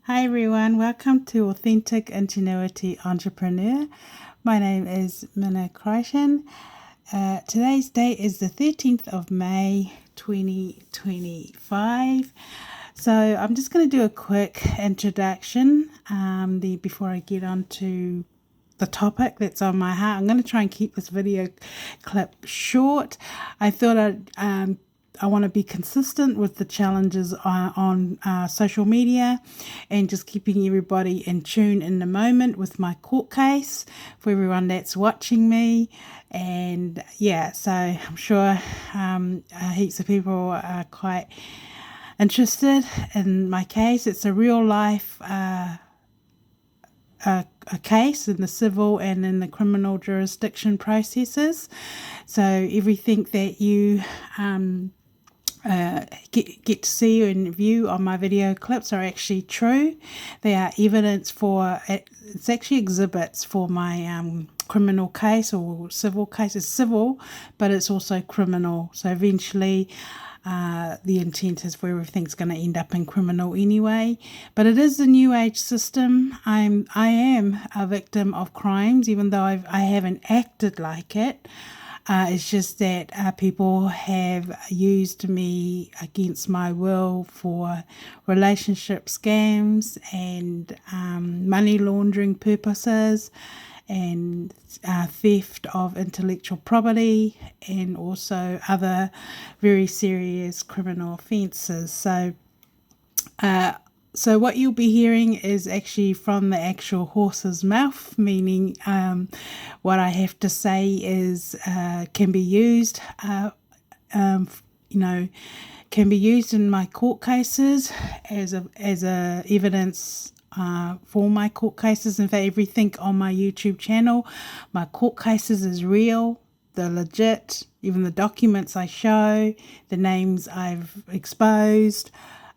Hi everyone, welcome to Authentic Ingenuity Entrepreneur. My name is Minna Kreischen. Today's date is the 13th of May 2025. So I'm just going to do a quick introduction before I get on to the topic that's on my heart. I'm going to try and keep this video clip short. I thought I want to be consistent with the challenges on social media and just keeping everybody in tune in the moment with my court case for everyone that's watching me. And yeah, so I'm sure heaps of people are quite interested in my case. It's a real life a case in the civil and in the criminal jurisdiction processes. So everything that you get to see and view on my video clips are actually true. They are evidence for, it's actually exhibits for my criminal case or civil case. It's civil, but it's also criminal. So eventually the intent is for everything's going to end up in criminal anyway. But it is the new age system. I am a victim of crimes, even though I haven't acted like it. It's just that people have used me against my will for relationship scams and money laundering purposes and theft of intellectual property and also other very serious criminal offences. So what you'll be hearing is actually from the actual horse's mouth, meaning what I have to say is can be used, can be used in my court cases as a evidence for my court cases. In fact, everything on my YouTube channel, my court cases is real. They're legit. Even the documents I show, the names I've exposed,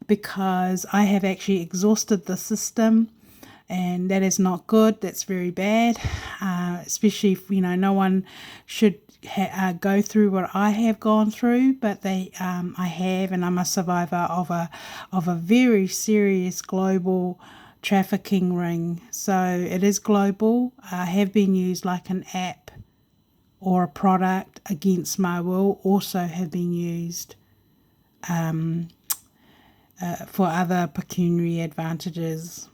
because I have actually exhausted the system, and that is not good. That's very bad, especially if no one should go through what I have gone through, but I have, and I'm a survivor of a very serious global trafficking ring. So it is global. I have been used like an app or a product against my will. Also have been used for other pecuniary advantages.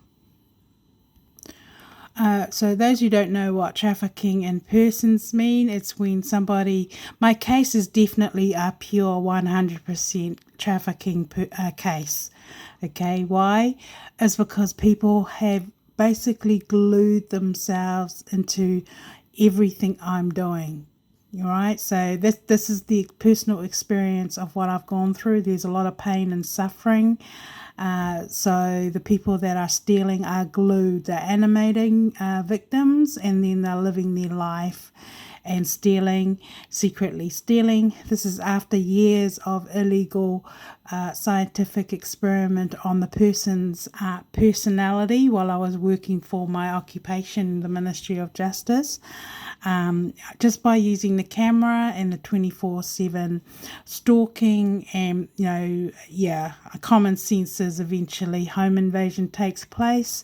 So those who don't know what trafficking in persons mean, it's when somebody, my case is definitely a pure 100% trafficking case. Okay, why? It's because people have basically glued themselves into everything I'm doing. All right, so this is the personal experience of what I've gone through. There's a lot of pain and suffering. So the people that are stealing are glued. They're animating victims, and then they're living their life and stealing, secretly stealing. This is after years of illegal scientific experiment on the person's personality while I was working for my occupation, the Ministry of Justice. Just by using the camera and the 24/7 stalking and, common senses, eventually home invasion takes place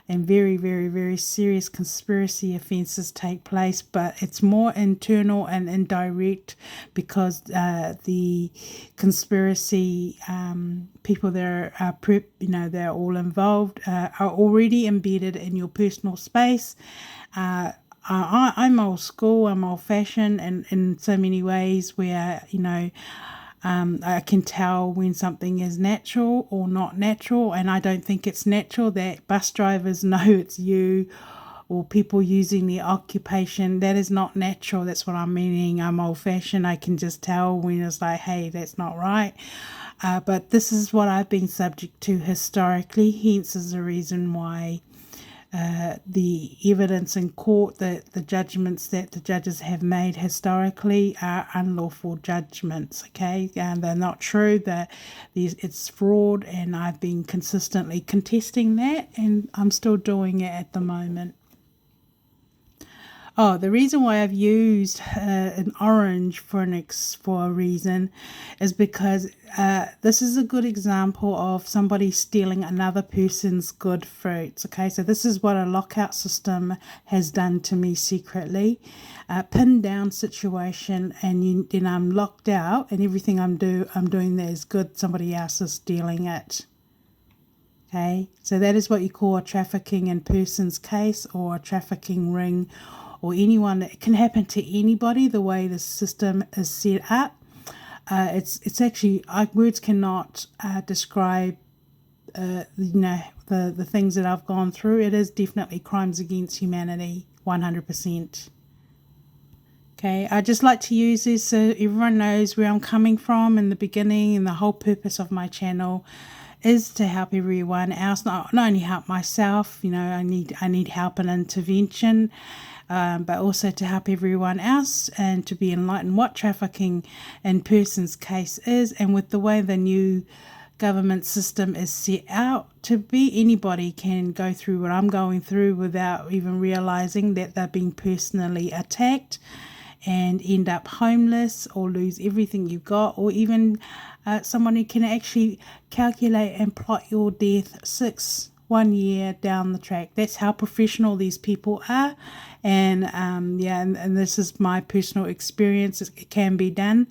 and very, very, very serious conspiracy offences take place, but it's more internal and indirect because the conspiracy people that are they're all involved, are already embedded in your personal space. I'm old school, I'm old fashioned, and in so many ways where, I can tell when something is natural or not natural, and I don't think it's natural that bus drivers know it's you or people using their occupation. That is not natural. That's what I'm meaning. I'm old fashioned. I can just tell when it's like, hey, that's not right. But this is what I've been subject to historically, hence is the reason why the evidence in court, the judgments that the judges have made historically are unlawful judgments, okay? And they're not true, it's fraud, and I've been consistently contesting that, and I'm still doing it at the moment. Oh, the reason why I've used an orange for a reason is because this is a good example of somebody stealing another person's good fruits. Okay, so this is what a lockout system has done to me secretly. Pinned down situation, and then I'm locked out, and everything I'm doing there is good. Somebody else is stealing it. Okay, so that is what you call a trafficking in persons case, or a trafficking ring, or anyone. It can happen to anybody the way the system is set up. It's actually, words cannot describe the things that I've gone through. It is definitely crimes against humanity, 100%. Okay, I just like to use this so everyone knows where I'm coming from in the beginning, and the whole purpose of my channel is to help everyone else, not only help myself. I need help and intervention, but also to help everyone else and to be enlightened what trafficking in persons case is, and with the way the new government system is set out to be, anybody can go through what I'm going through without even realizing that they're being personally attacked and end up homeless or lose everything you've got, or even someone who can actually calculate and plot your death 1 year down the track. That's how professional these people are. And and this is my personal experience. It can be done,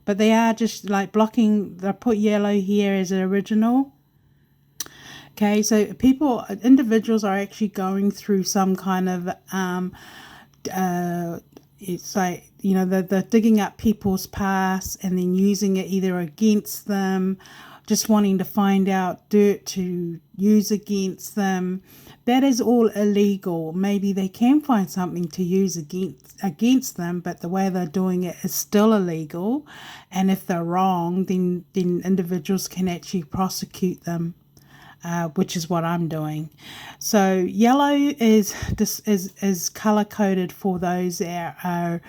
but they are just like blocking. They put yellow here as an original. Okay, so individuals are actually going through some kind of it's like, they're digging up people's past and then using it either against them, just wanting to find out dirt to use against them. That is all illegal. Maybe they can find something to use against them, but the way they're doing it is still illegal. And if they're wrong, then individuals can actually prosecute them. Which is what I'm doing. So yellow is color coded for those that are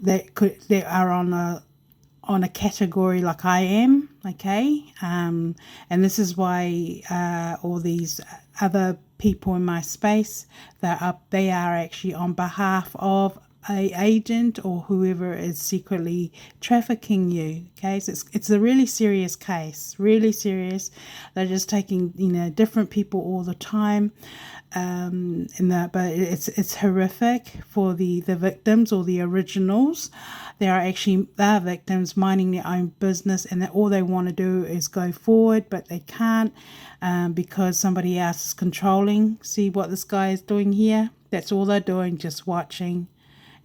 that are on a category like I am. Okay, and this is why all these other people in my space, they are actually on behalf of a agent or whoever is secretly trafficking you. Okay, so it's a really serious case, really serious. They're just taking different people all the time, but it's horrific for the victims or the originals. They are victims minding their own business, and all they want to do is go forward, but they can't because somebody else is controlling. See what this guy is doing here? That's all they're doing, just watching.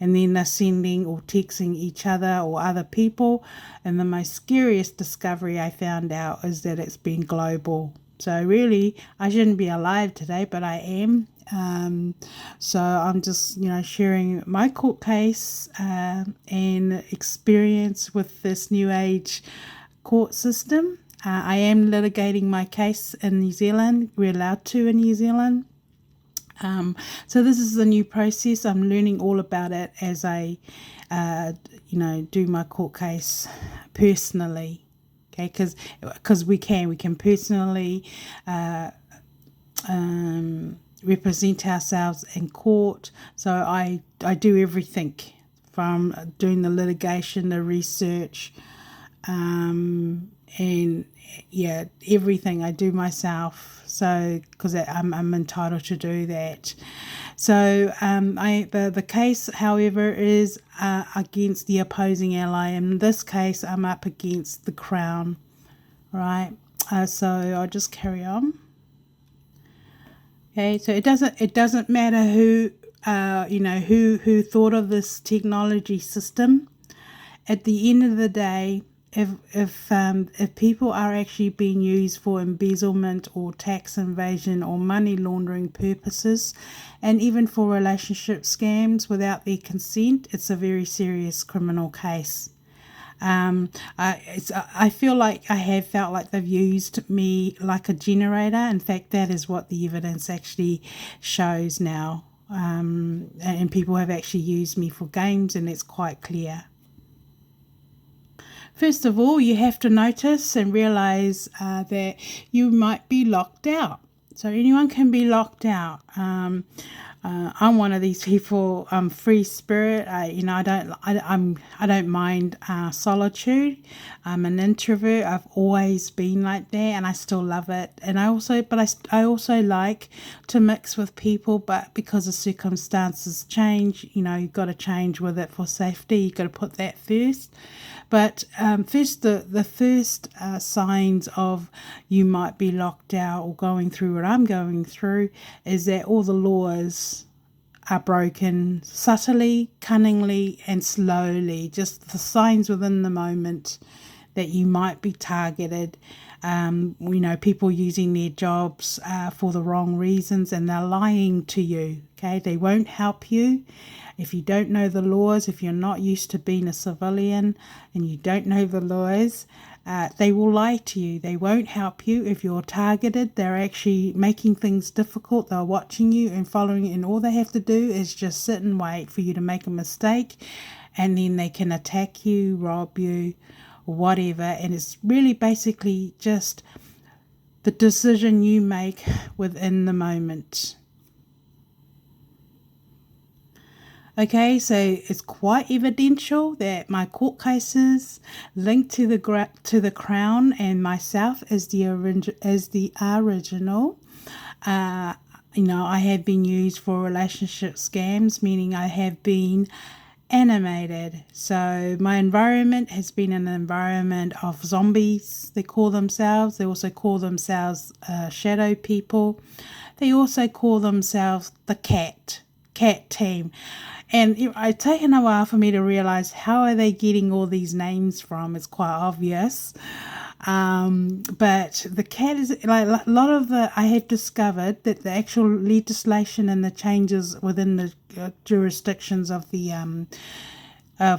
And then they're sending or texting each other or other people. And the most scariest discovery I found out is that it's been global. So really, I shouldn't be alive today, but I am. So I'm just, sharing my court case and experience with this new age court system. I am litigating my case in New Zealand. We're allowed to in New Zealand. So this is the new process. I'm learning all about it as I, do my court case personally. Okay, because we can personally represent ourselves in court. So I do everything from doing the litigation, the research, and everything I do myself. So because I'm entitled to do that. So the case, however, is against the opposing ally. In this case, I'm up against the Crown, right? So I'll just carry on. Okay, so it doesn't matter who who thought of this technology system. At the end of the day, if people are actually being used for embezzlement or tax evasion or money laundering purposes, and even for relationship scams without their consent, it's a very serious criminal case. I feel like I have felt like they've used me like a generator. In fact, that is what the evidence actually shows now. And people have actually used me for games, and it's quite clear. First of all, you have to notice and realize that you might be locked out. So anyone can be locked out. I'm one of these people. I'm free spirit. I don't mind solitude. I'm an introvert. I've always been like that, and I still love it. And I also like to mix with people, but because the circumstances change, you've got to change with it for safety. You've got to put that first. But first, the first signs of you might be locked out or going through what I'm going through is that all the laws are broken subtly, cunningly, and slowly. Just the signs within the moment that you might be targeted. People using their jobs for the wrong reasons, and they're lying to you. Okay, they won't help you. If you don't know the laws, if you're not used to being a civilian and you don't know the laws, they will lie to you. They won't help you. If you're targeted, they're actually making things difficult. They're watching you and following you, and all they have to do is just sit and wait for you to make a mistake, and then they can attack you, rob you, or whatever. And it's really basically just the decision you make within the moment. Okay, so it's quite evidential that my court cases linked to the Crown and myself as the original. I have been used for relationship scams, meaning I have been animated. So my environment has been an environment of zombies, they call themselves. They also call themselves shadow people. They also call themselves the cat team. And it's taken a while for me to realize how are they getting all these names from. It's quite obvious. But the cat is like a lot of I have discovered that the actual legislation and the changes within the jurisdictions of the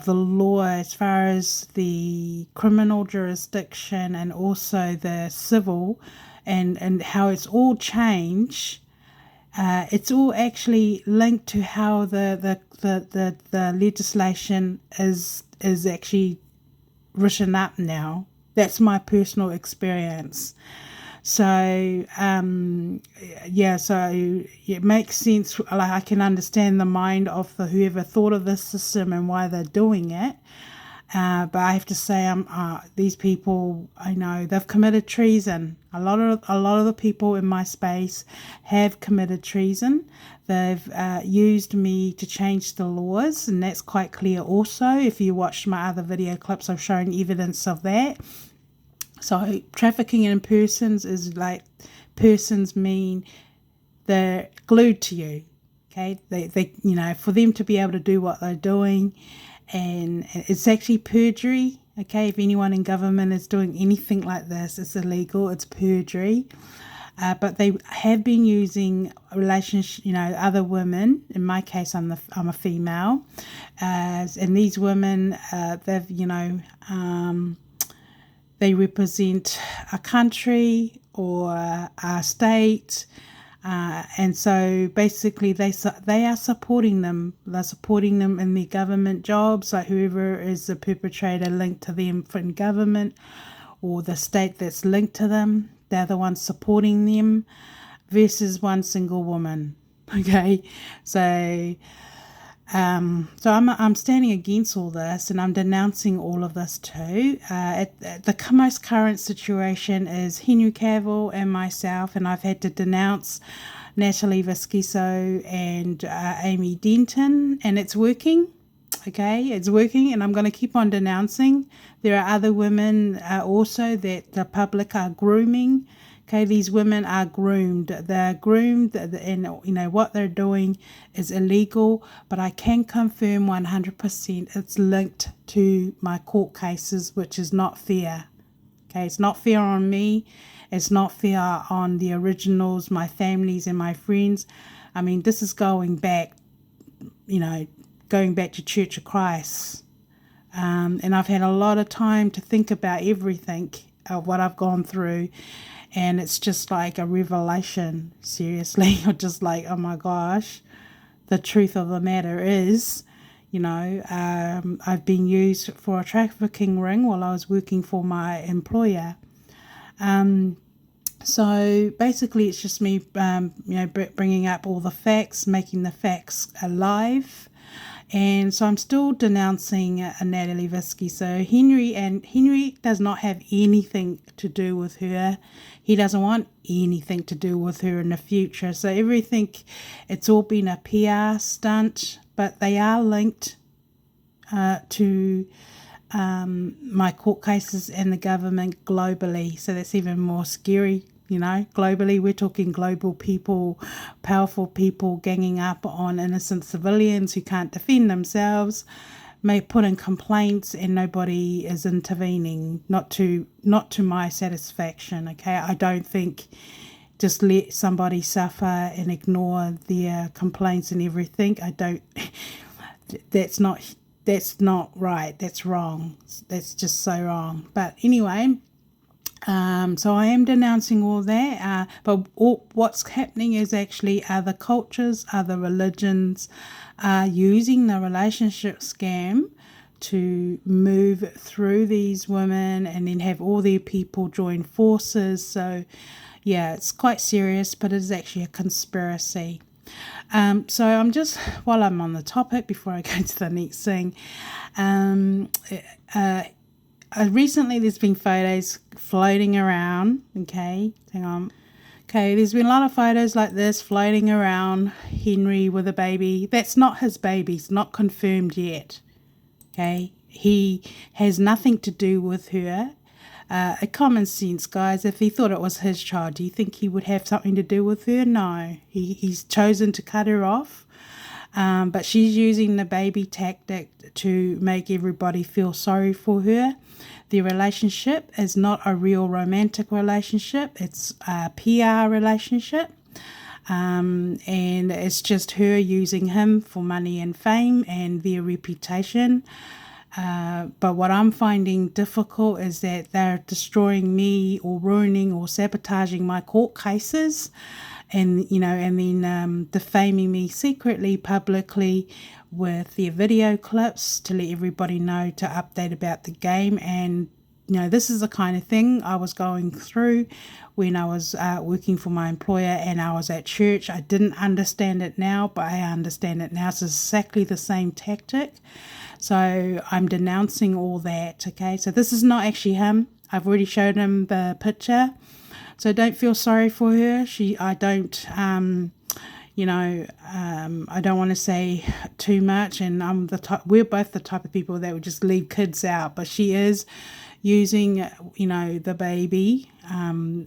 law, as far as the criminal jurisdiction and also the civil, and how it's all changed. It's all actually linked to how the legislation is actually written up now. That's my personal experience. So so it makes sense. Like, I can understand the mind of whoever thought of this system and why they're doing it. But I have to say, these people, I know they've committed treason. A lot of the people in my space have committed treason. They've used me to change the laws, and that's quite clear. Also, if you watched my other video clips, I've shown evidence of that. So trafficking in persons is like, persons mean they're glued to you. Okay, they for them to be able to do what they're doing. And it's actually perjury. Okay, if anyone in government is doing anything like this, it's illegal. It's perjury. But they have been using relationship, other women. In my case, I'm a female, and these women, they represent a country or a state. And so basically they are supporting them. They're supporting them in their government jobs, like whoever is the perpetrator linked to them in government, or the state that's linked to them. They're the ones supporting them versus one single woman. Okay, so I'm standing against all this, and I'm denouncing all of this too. The most current situation is Henry Cavill and myself, and I've had to denounce Natalie Vasquiso and Amy Denton, and it's working. Okay, it's working, and I'm going to keep on denouncing. There are other women also that the public are grooming. Okay, these women are groomed. They're groomed, and what they're doing is illegal. But I can confirm 100% it's linked to my court cases, which is not fair. Okay, it's not fair on me. It's not fair on the originals, my families, and my friends. I mean, this is going back to Church of Christ. And I've had a lot of time to think about everything of what I've gone through. And it's just like a revelation, seriously. You're just like, oh my gosh, the truth of the matter is, I've been used for a trafficking ring while I was working for my employer. So basically, it's just me, bringing up all the facts, making the facts alive. And so I'm still denouncing Natalie Visky. So Henry does not have anything to do with her. He doesn't want anything to do with her in the future. So everything, it's all been a PR stunt, but they are linked to my court cases and the government globally. So that's even more scary. Globally, we're talking global people, powerful people ganging up on innocent civilians who can't defend themselves, may put in complaints, and nobody is intervening, not to my satisfaction. Okay, I don't think just let somebody suffer and ignore their complaints and everything. I don't. That's not right. That's wrong. That's just so wrong. But anyway. So I am denouncing all that, but what's happening is actually other cultures, other religions are using the relationship scam to move through these women and then have all their people join forces. So yeah, it's quite serious, but it is actually a conspiracy. So I'm just, while I'm on the topic, before I go to the next thing, recently there's been photos floating around. Okay, hang on. Okay, there's been a lot of photos like this floating around Henry with a baby. That's not his baby. It's not confirmed yet. Okay, he has nothing to do with her. A common sense, guys. If he thought it was his child, do you think he would have something to do with her? No. He's chosen to cut her off. But she's using the baby tactic to make everybody feel sorry for her. The relationship is not a real romantic relationship. It's a PR relationship. And it's just her using him for money and fame and their reputation. But what I'm finding difficult is that they're destroying me or ruining or sabotaging my court cases, and then defaming me secretly, publicly, with their video clips to let everybody know, to update about the game. And this is the kind of thing I was going through when I was working for my employer and I was at church. I didn't understand it now, but I understand it now. It's exactly the same tactic. So I'm denouncing all that, okay? So this is not actually him. I've already showed him the picture. So don't feel sorry for her. I don't want to say too much, and we're both the type of people that would just leave kids out, but she is using, the baby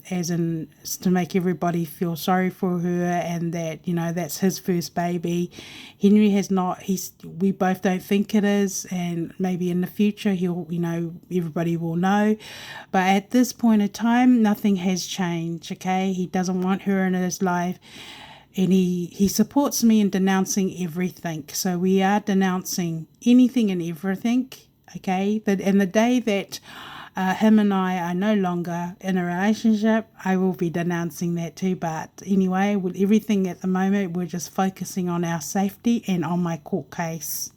as in to make everybody feel sorry for her, and that, that's his first baby. Henry has not, we both don't think it is, and maybe in the future he'll, everybody will know. But at this point in time, nothing has changed, okay? He doesn't want her in his life. And he supports me in denouncing everything. So we are denouncing anything and everything, okay? And the day that him and I are no longer in a relationship, I will be denouncing that too. But anyway, with everything at the moment, we're just focusing on our safety and on my court case.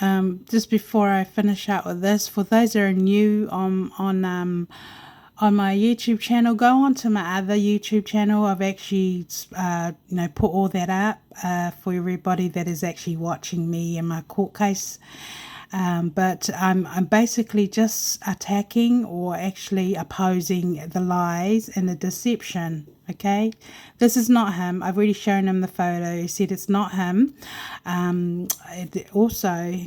Just before I finish up with this, for those that are new on my YouTube channel, go on to my other YouTube channel. I've actually, put all that up for everybody that is actually watching me in my court case. But I'm basically just attacking or actually opposing the lies and the deception. Okay, this is not him. I've already shown him the photo. He said it's not him. Also,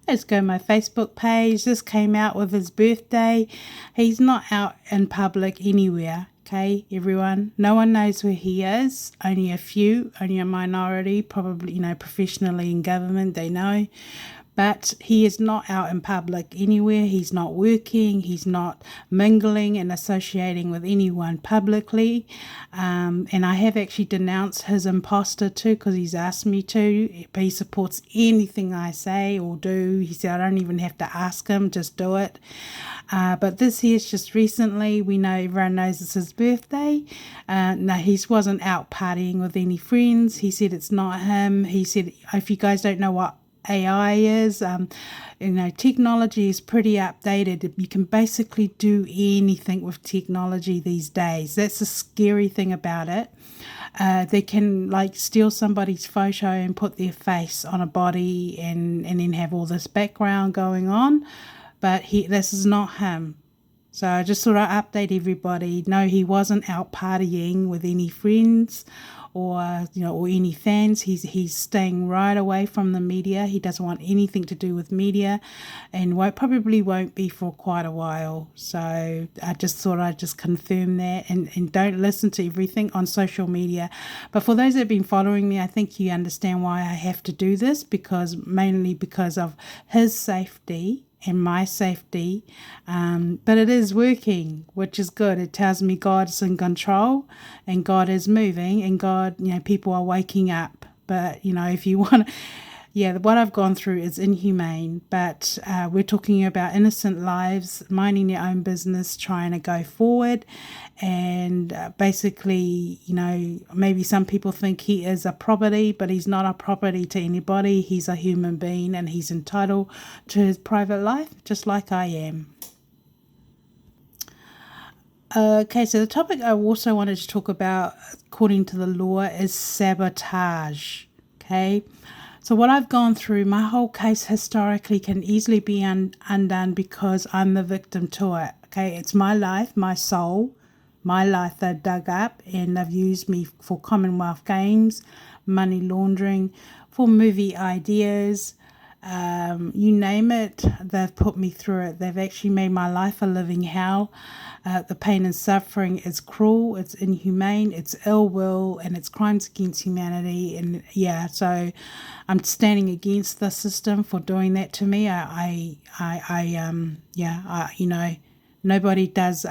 let's go to my Facebook page. This came out with his birthday. He's not out in public anywhere. Okay, everyone. No one knows where he is. Only a few, only a minority, probably, professionally in government, they know. But he is not out in public anywhere. He's not working. He's not mingling and associating with anyone publicly. And I have actually denounced his imposter too, because he's asked me to. But he supports anything I say or do. He said I don't even have to ask him, just do it. But this here's just recently. We know, everyone knows it's his birthday. No, he wasn't out partying with any friends. He said it's not him. He said, if you guys don't know what AI is. Technology is pretty updated. You can basically do anything with technology these days. That's the scary thing about it. They can like steal somebody's photo and put their face on a body and then have all this background going on. But this is not him. So I just thought I'd update everybody. No, he wasn't out partying with any friends or any fans. He's staying right away from the media. He doesn't want anything to do with media, and probably won't be for quite a while. So I just thought I'd just confirm that, and don't listen to everything on social media. But for those that have been following me, I think you understand why I have to do this, mainly because of his safety and my safety, but it is working, which is good. It tells me God's in control and God is moving, and God, people are waking up. But if you want, what I've gone through is inhumane, but we're talking about innocent lives, minding their own business, trying to go forward. And basically, maybe some people think he is a property, but he's not a property to anybody. He's a human being, and he's entitled to his private life, just like I am. Okay, so the topic I also wanted to talk about, according to the law, is sabotage. Okay, so what I've gone through, my whole case historically can easily be undone because I'm the victim to it. Okay, it's my life, my soul, my life they've dug up, and they've used me for Commonwealth games, money laundering, for movie ideas, you name it, they've put me through it. They've actually made my life a living hell. The pain and suffering is cruel, it's inhumane, it's ill will, and it's crimes against humanity. And so I'm standing against the system for doing that to me. Nobody does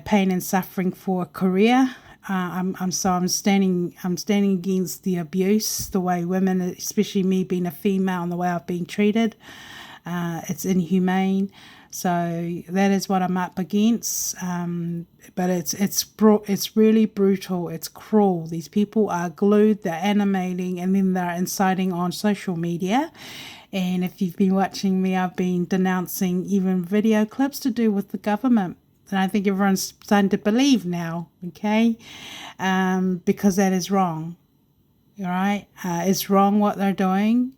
pain and suffering for a career. I'm standing against the abuse, the way women, especially me being a female, and the way I've been treated. It's inhumane. So that is what I'm up against. But it's really brutal. It's cruel. These people are glued. They're animating, and then they're inciting on social media. And if you've been watching me, I've been denouncing even video clips to do with the government. And I think everyone's starting to believe now, okay? Because that is wrong, all right? It's wrong what they're doing,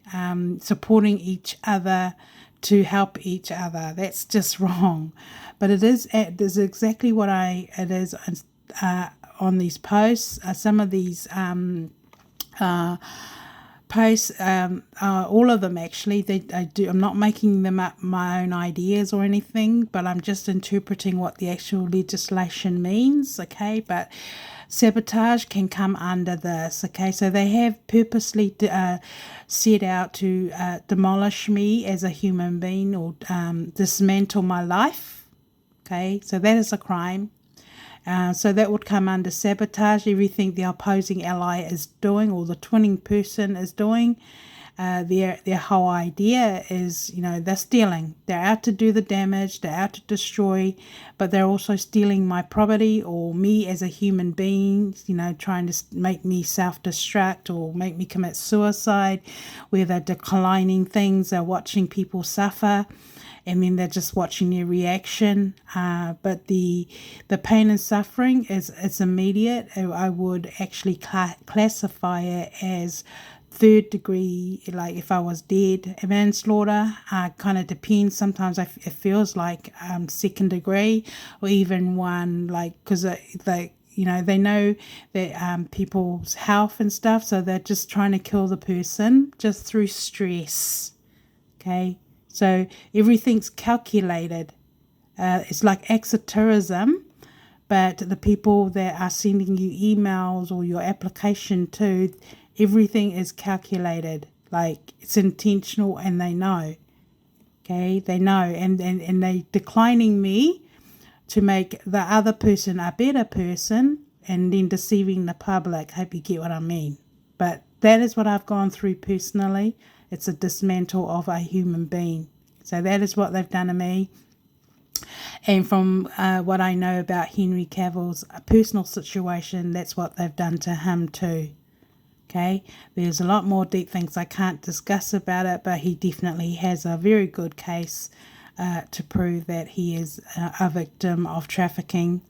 supporting each other to help each other. That's just wrong. But it is exactly what it is on these posts. Some of these posts, all of them actually, I do. I'm not making them up my own ideas or anything, but I'm just interpreting what the actual legislation means, okay? But sabotage can come under this, okay? So they have purposely set out to demolish me as a human being or dismantle my life, okay? So that is a crime. So that would come under sabotage, everything the opposing ally is doing or the twinning person is doing. Their whole idea is, they're stealing. They're out to do the damage, they're out to destroy, but they're also stealing my property or me as a human being, trying to make me self-destruct or make me commit suicide, where they're declining things, they're watching people suffer, and then they're just watching their reaction. But the pain and suffering it's immediate. I would actually classify it as third degree, like if I was dead. Manslaughter kind of depends. Sometimes it feels like second degree, or even one, like, because they know that people's health and stuff, so they're just trying to kill the person just through stress. Okay. So everything's calculated. It's like acts of terrorism, but the people that are sending you emails or your application to, everything is calculated. Like, it's intentional, and they know. Okay, they know, and they declining me to make the other person a better person, and then deceiving the public. Hope you get what I mean. But that is what I've gone through personally. It's a dismantle of a human being. So that is what they've done to me. And from what I know about Henry Cavill's personal situation, that's what they've done to him too. Okay, there's a lot more deep things I can't discuss about it, but he definitely has a very good case to prove that he is a victim of trafficking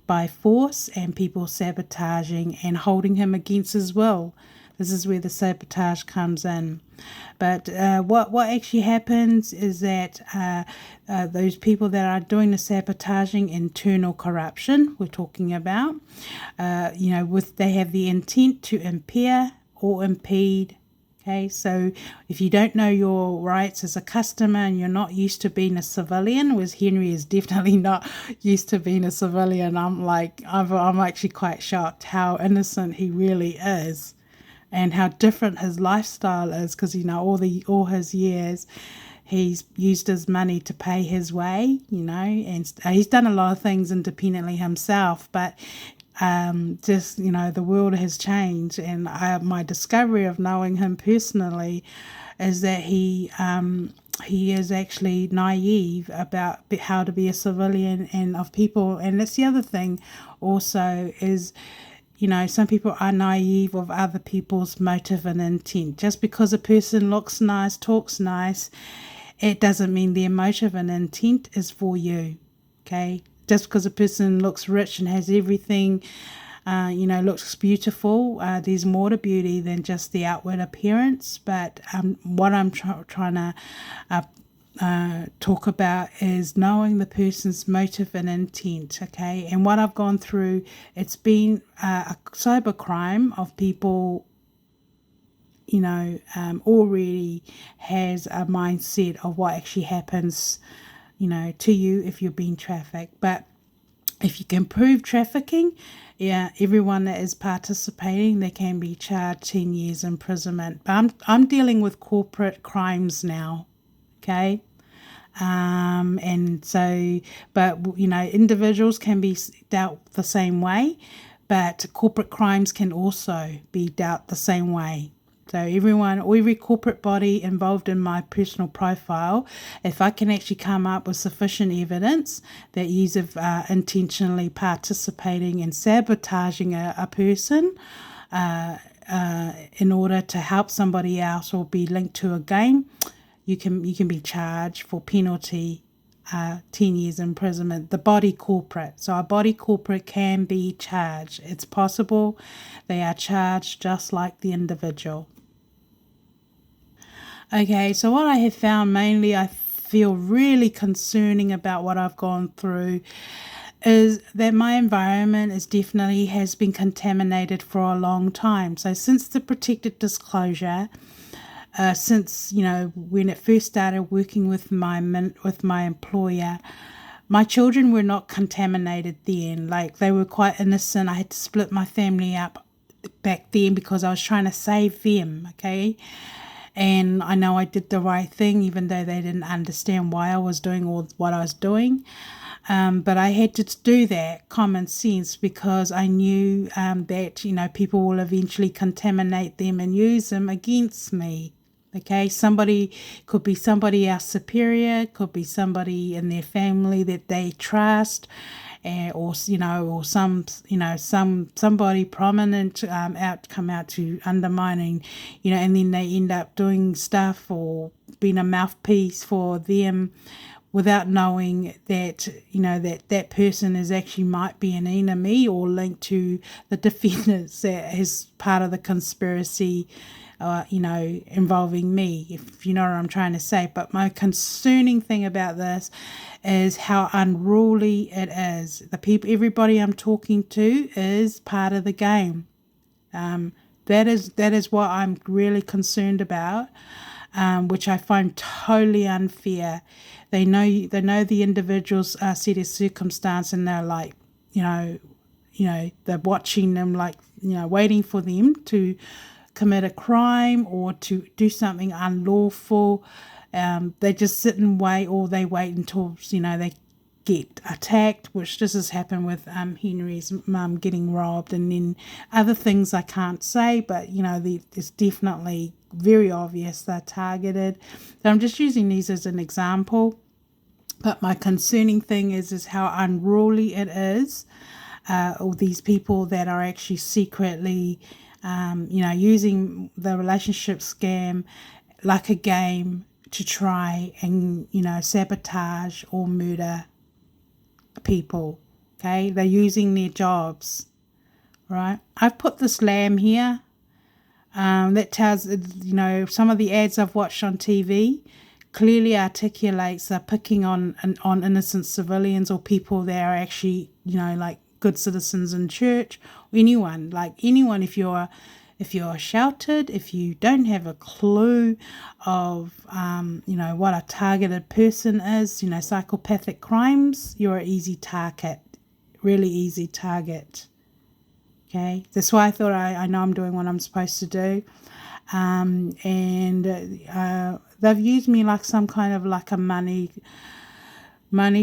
by force and people sabotaging and holding him against his will. This is where the sabotage comes in. But what actually happens is that those people that are doing the sabotaging, internal corruption we're talking about, they have the intent to impair or impede. Okay, so if you don't know your rights as a customer and you're not used to being a civilian, whereas Henry is definitely not used to being a civilian, I'm actually quite shocked how innocent he really is, and how different his lifestyle is, because all his years he's used his money to pay his way, and he's done a lot of things independently himself, but the world has changed, and my discovery of knowing him personally is that he is actually naive about how to be a civilian and of people. And that's the other thing also is, some people are naive of other people's motive and intent. Just because a person looks nice, talks nice, it doesn't mean their motive and intent is for you. Okay? Just because a person looks rich and has everything, looks beautiful, there's more to beauty than just the outward appearance. But what I'm trying to talk about is knowing the person's motive and intent, okay? And what I've gone through, it's been a cybercrime of people, already has a mindset of what actually happens, to you if you're being trafficked. But if you can prove trafficking, everyone that is participating, they can be charged 10 years imprisonment. But I'm dealing with corporate crimes now, okay? And so, but individuals can be dealt the same way, but corporate crimes can also be dealt the same way. So every corporate body involved in my personal profile, if I can actually come up with sufficient evidence that you've intentionally participating in sabotaging a person in order to help somebody else or be linked to a game, you can be charged for penalty 10 years imprisonment. The body corporate. So a body corporate can be charged. It's possible. They are charged just like the individual. Okay, so what I have found mainly, I feel really concerning about what I've gone through, is that my environment has been contaminated for a long time. So since the protected disclosure, since when it first started working with my employer, my children were not contaminated then. Like, they were quite innocent. I had to split my family up back then because I was trying to save them, okay? And I know I did the right thing, even though they didn't understand why I was doing all what I was doing. But I had to do that, common sense, because I knew that, people will eventually contaminate them and use them against me. Okay, could be somebody else superior, could be somebody in their family that they trust, or somebody prominent come out to undermining, and then they end up doing stuff or being a mouthpiece for them without knowing that that person is actually might be an enemy or linked to the defendants that is part of the conspiracy, involving me, if you know what I'm trying to say. But my concerning thing about this is how unruly it is. Everybody I'm talking to is part of the game. That is what I'm really concerned about, which I find totally unfair. They know the individual's set of circumstance, and they're like, they're watching them, like, waiting for them to commit a crime or to do something unlawful. They just sit and wait, or they wait until they get attacked, which this has happened with Henry's mum getting robbed, and then other things I can't say, but it's definitely very obvious they're targeted. So I'm just using these as an example. But my concerning thing is how unruly it is. All these people that are actually secretly using the relationship scam like a game to try and, sabotage or murder people. Okay, they're using their jobs, right? I've put this lamb here. That tells, some of the ads I've watched on TV clearly articulates they're picking on innocent civilians or people that are actually, like good citizens in church, or anyone, if you're sheltered, if you don't have a clue of, what a targeted person is, psychopathic crimes, you're an easy target, really easy target. Okay, that's why I thought I know I'm doing what I'm supposed to do. They've used me like some kind of like a money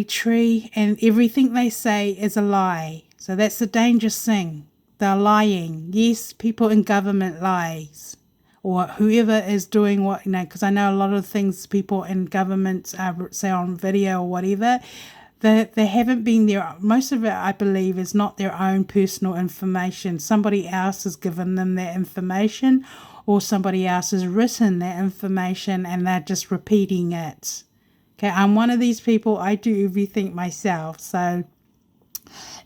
tree, and everything they say is a lie. So that's the dangerous thing. They're lying. Yes, people in government lies, or whoever is doing what, because I know a lot of things people in government say on video or whatever, they haven't been there. Most of it, I believe, is not their own personal information. Somebody else has given them that information, or somebody else has written that information and they're just repeating it. Okay, I'm one of these people. I do everything myself. So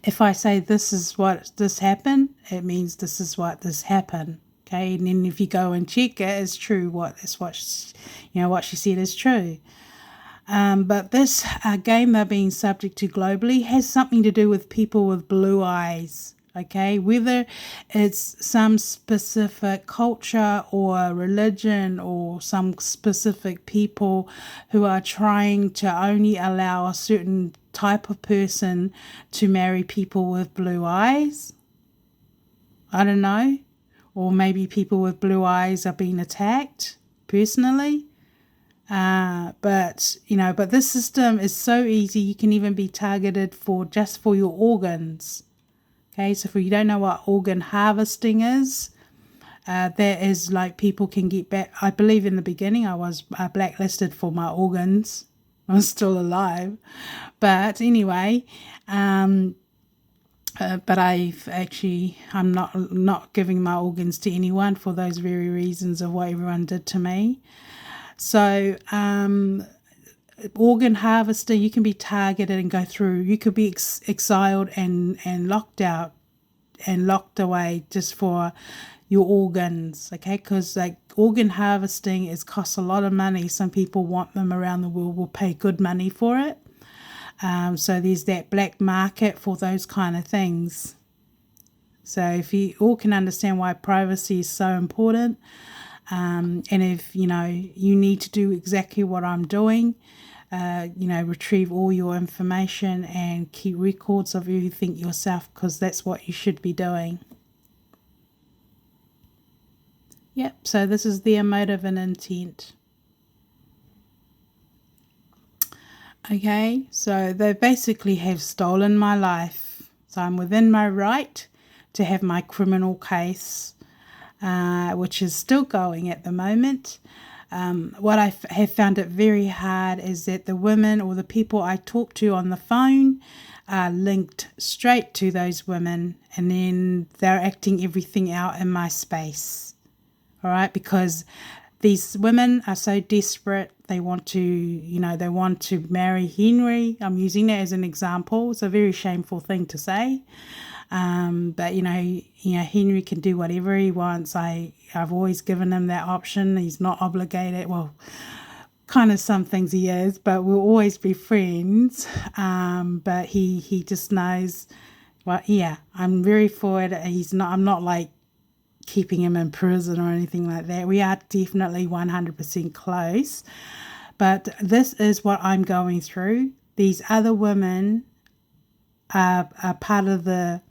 if I say this is what this happened, it means this is what this happened. Okay, and then if you go and check it, it's true. What she said is true. But this game they're being subject to globally has something to do with people with blue eyes, okay? Whether it's some specific culture or religion or some specific people who are trying to only allow a certain type of person to marry people with blue eyes. I don't know. Or maybe people with blue eyes are being attacked personally. But this system is so easy. You can even be targeted for your organs. Okay, so if you don't know what organ harvesting is, that is like people can get back. I believe in the beginning I was blacklisted for my organs. I'm still alive, but anyway, but I'm not giving my organs to anyone for those very reasons of what everyone did to me. So, organ harvester, you can be targeted and go through. You could be exiled and locked out and locked away just for your organs, okay? Because like organ harvesting costs a lot of money. Some people want them around the world, will pay good money for it. So there's that black market for those kind of things. So if you all can understand why privacy is so important. And if, you need to do exactly what I'm doing, retrieve all your information and keep records of everything yourself, because that's what you should be doing. Yep, so this is their motive and intent. Okay, so they basically have stolen my life. So I'm within my right to have my criminal case, which is still going at the moment. What I have found it very hard is that the women or the people I talk to on the phone are linked straight to those women, and then they're acting everything out in my space. All right, because these women are so desperate. They want to marry Henry. I'm using that as an example. It's a very shameful thing to say. But Henry can do whatever he wants. I've always given him that option. He's not obligated. Well, kind of some things he is, but we'll always be friends. But he just knows. Well, yeah, I'm very for it. I'm not like keeping him in prison or anything like that. We are definitely 100% close. But this is what I'm going through. These other women are part of they're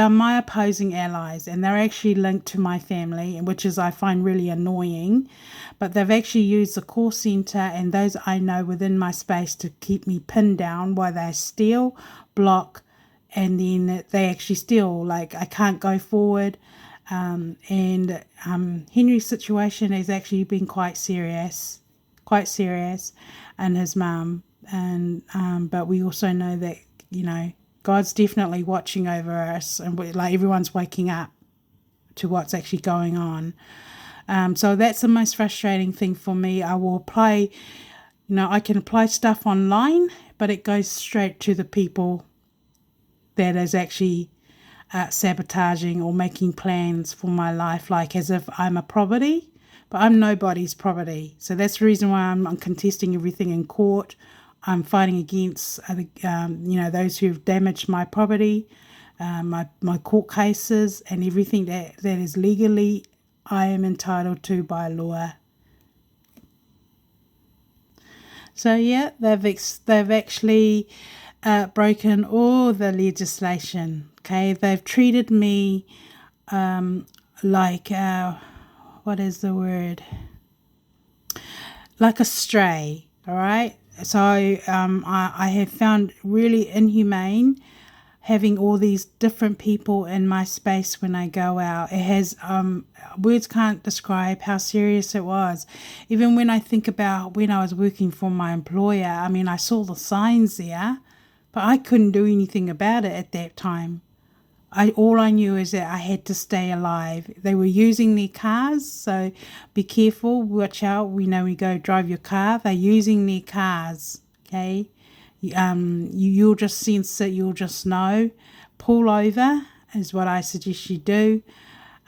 my opposing allies, and they're actually linked to my family, which is I find really annoying. But they've actually used the call center and those I know within my space to keep me pinned down while they steal, block, and then they actually steal. Like I can't go forward. Henry's situation has actually been quite serious, and his mum. And but we also know that God's definitely watching over us, and like everyone's waking up to what's actually going on. So that's the most frustrating thing for me. I will apply, I can apply stuff online, but it goes straight to the people that is actually sabotaging or making plans for my life, like as if I'm a property, but I'm nobody's property. So that's the reason why I'm contesting everything in court. I'm fighting against, those who have damaged my property, my court cases, and everything that is legally I am entitled to by law. So yeah, they've actually broken all the legislation. Okay, they've treated me like what is the word? Like a stray. All right. So I have found really inhumane having all these different people in my space when I go out. It has words can't describe how serious it was. Even when I think about when I was working for my employer, I mean, I saw the signs there, but I couldn't do anything about it at that time. All I knew is that I had to stay alive. They were using their cars, so be careful, watch out. We know we go drive your car. They're using their cars, okay? You'll just sense it, you'll just know. Pull over is what I suggest you do,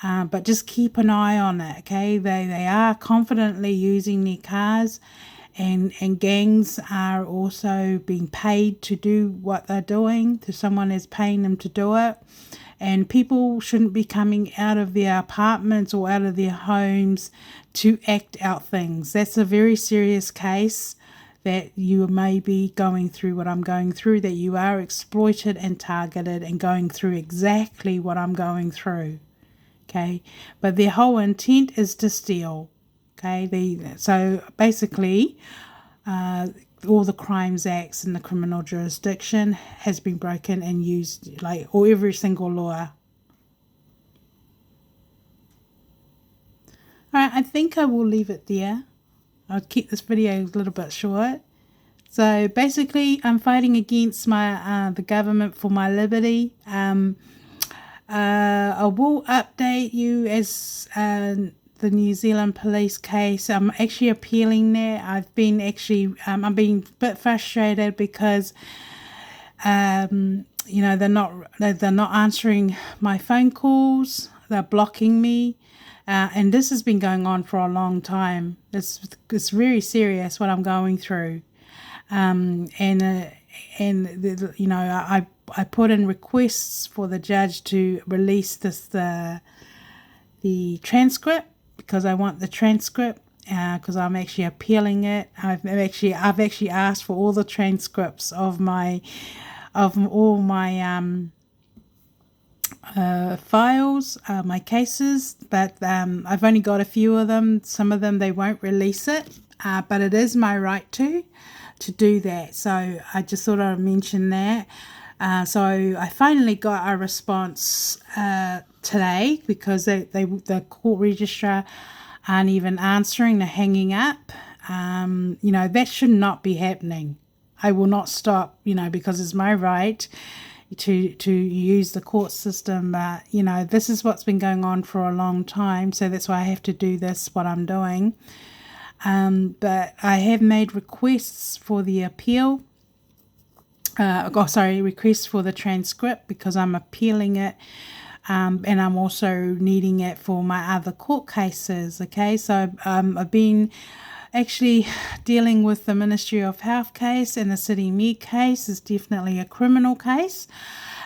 but just keep an eye on it, okay? They are confidently using their cars, and gangs are also being paid to do what they're doing. Someone is paying them to do it. And people shouldn't be coming out of their apartments or out of their homes to act out things. That's a very serious case, that you may be going through what I'm going through, that you are exploited and targeted and going through exactly what I'm going through. Okay, but their whole intent is to steal. Okay, so basically all the crimes acts in the criminal jurisdiction has been broken and used, or every single law. All right, I think I will leave it there. I'll keep this video a little bit short. So basically, I'm fighting against the government for my liberty. I will update you as the New Zealand police case. I'm actually appealing there. I'm being a bit frustrated because they're not answering my phone calls. They're blocking me. And this has been going on for a long time. It's very serious what I'm going through. I put in requests for the judge to release the transcript, because I want the transcript, because I'm actually appealing it. I've actually asked for all the transcripts of all my files, my cases, but I've only got a few of them. Some of them they won't release it, but it is my right to do that. So I just thought I'd mention that. So I finally got a response today, because the court registrar aren't even answering. They're hanging up. That should not be happening. I will not stop, because it's my right to use the court system. But, this is what's been going on for a long time. So that's why I have to do what I'm doing. But I have made requests for the appeal. Requests for the transcript, because I'm appealing it. And I'm also needing it for my other court cases. Okay, so I've been actually dealing with the Ministry of Health case, and the City Med case is definitely a criminal case.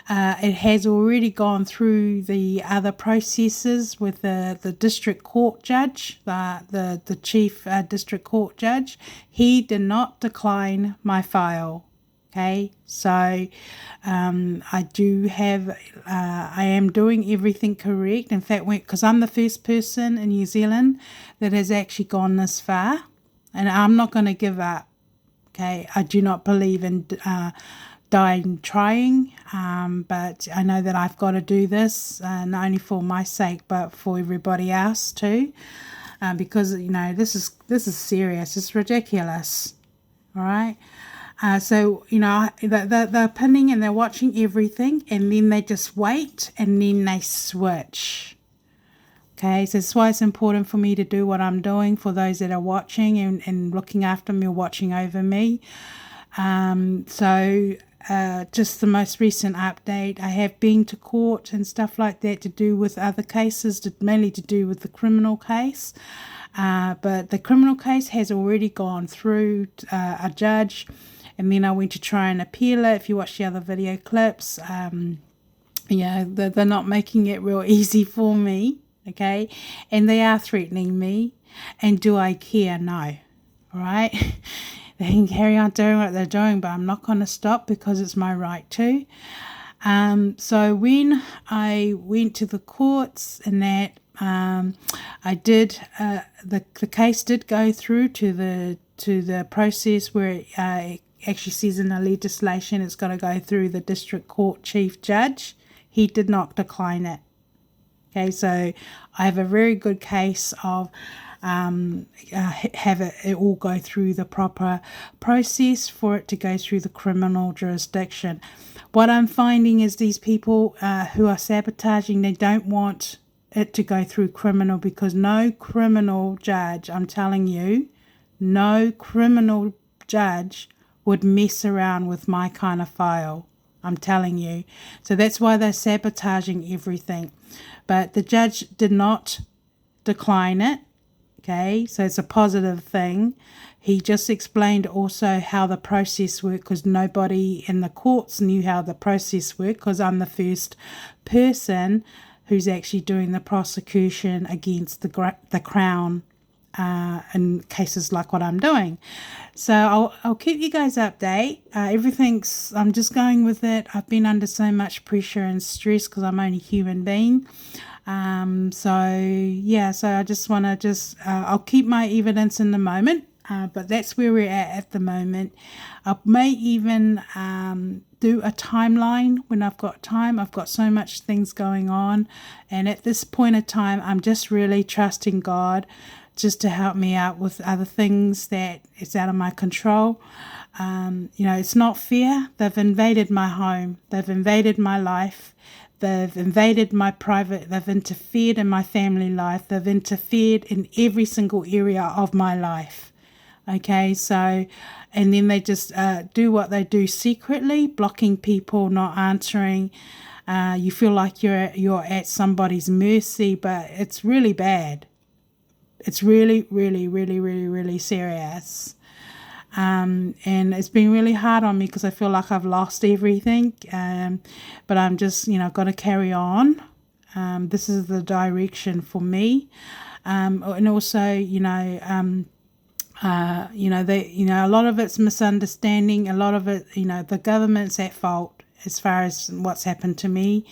It has already gone through the other processes with the district court judge, the chief district court judge. He did not decline my file. Okay, so I am doing everything correct. In fact, because I'm the first person in New Zealand that has actually gone this far, and I'm not going to give up. Okay, I do not believe in dying trying, but I know that I've got to do this, not only for my sake, but for everybody else too, because this is serious. It's ridiculous. All right. So, you know, they're pinning and they're watching everything, and then they just wait, and then they switch. Okay, so that's why it's important for me to do what I'm doing for those that are watching and looking after me or watching over me. Just the most recent update, I have been to court and stuff like that to do with other cases, mainly to do with the criminal case. But the criminal case has already gone through a judge, and then I went to try and appeal it. If you watch the other video clips, they're not making it real easy for me, okay? And they are threatening me. And do I care? No. All right? They can carry on doing what they're doing, but I'm not going to stop because it's my right to. So when I went to the courts and that, I did, the case did go through to the process where it actually says in the legislation it's got to go through the district court chief judge. He did not decline it. Okay, so I have a very good case of have it all go through the proper process for it to go through the criminal jurisdiction. What I'm finding is these people who are sabotaging, they don't want it to go through criminal, because no criminal judge, I'm telling you, no criminal judge would mess around with my kind of file. I'm telling you. So that's why they're sabotaging everything. But the judge did not decline it. Okay, so it's a positive thing. He just explained also how the process worked, because nobody in the courts knew how the process worked, because I'm the first person who's actually doing the prosecution against the Crown in cases like what I'm doing. So I'll keep you guys update. I'm just going with it. I've been under so much pressure and stress because I'm only a human being. So I just want to I'll keep my evidence in the moment, but that's where we're at the moment. I may even do a timeline when I've got time. I've got so much things going on, and at this point in time, I'm just really trusting God just to help me out with other things that it's out of my control. It's not fair. They've invaded my home. They've invaded my life. They've invaded my private. They've interfered in my family life. They've interfered in every single area of my life. Okay, so, and then they just do what they do secretly, blocking people, not answering. You feel like you're at somebody's mercy, but it's really bad. It's really, really, really, really, really serious. And it's been really hard on me because I feel like I've lost everything. But I'm just, got to carry on. This is the direction for me. And also, a lot of it's misunderstanding. A lot of it, the government's at fault as far as what's happened to me.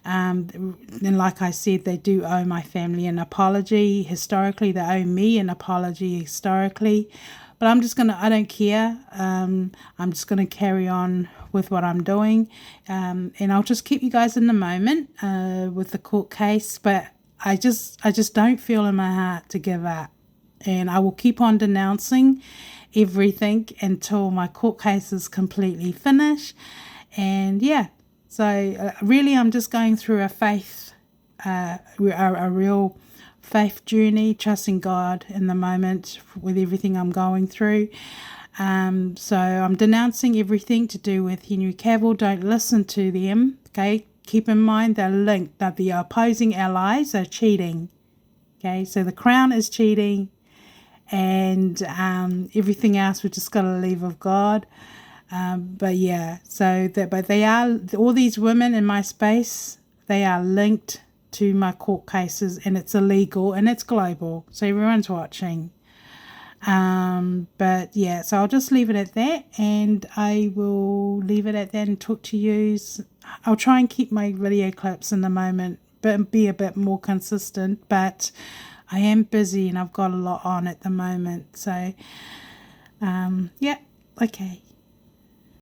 And like I said, they do owe my family an apology. Historically, they owe me an apology historically. But I don't care. I'm just going to carry on with what I'm doing. And I'll just keep you guys in the moment with the court case. But I just don't feel in my heart to give up. And I will keep on denouncing everything until my court case is completely finished. And so really I'm just going through a faith, a real faith journey, trusting God in the moment with everything I'm going through. So I'm denouncing everything to do with Henry Cavill. Don't listen to them, okay? Keep in mind they're linked. That the opposing allies are cheating, okay? So the Crown is cheating, and everything else we just got to leave of God. But they are, all these women in my space, they are linked to my court cases, and it's illegal and it's global, so everyone's watching. So I'll just leave it at that, and I will leave it at that and talk to you. I'll try and keep my video clips in the moment, but be a bit more consistent, but I am busy and I've got a lot on at the moment. So okay.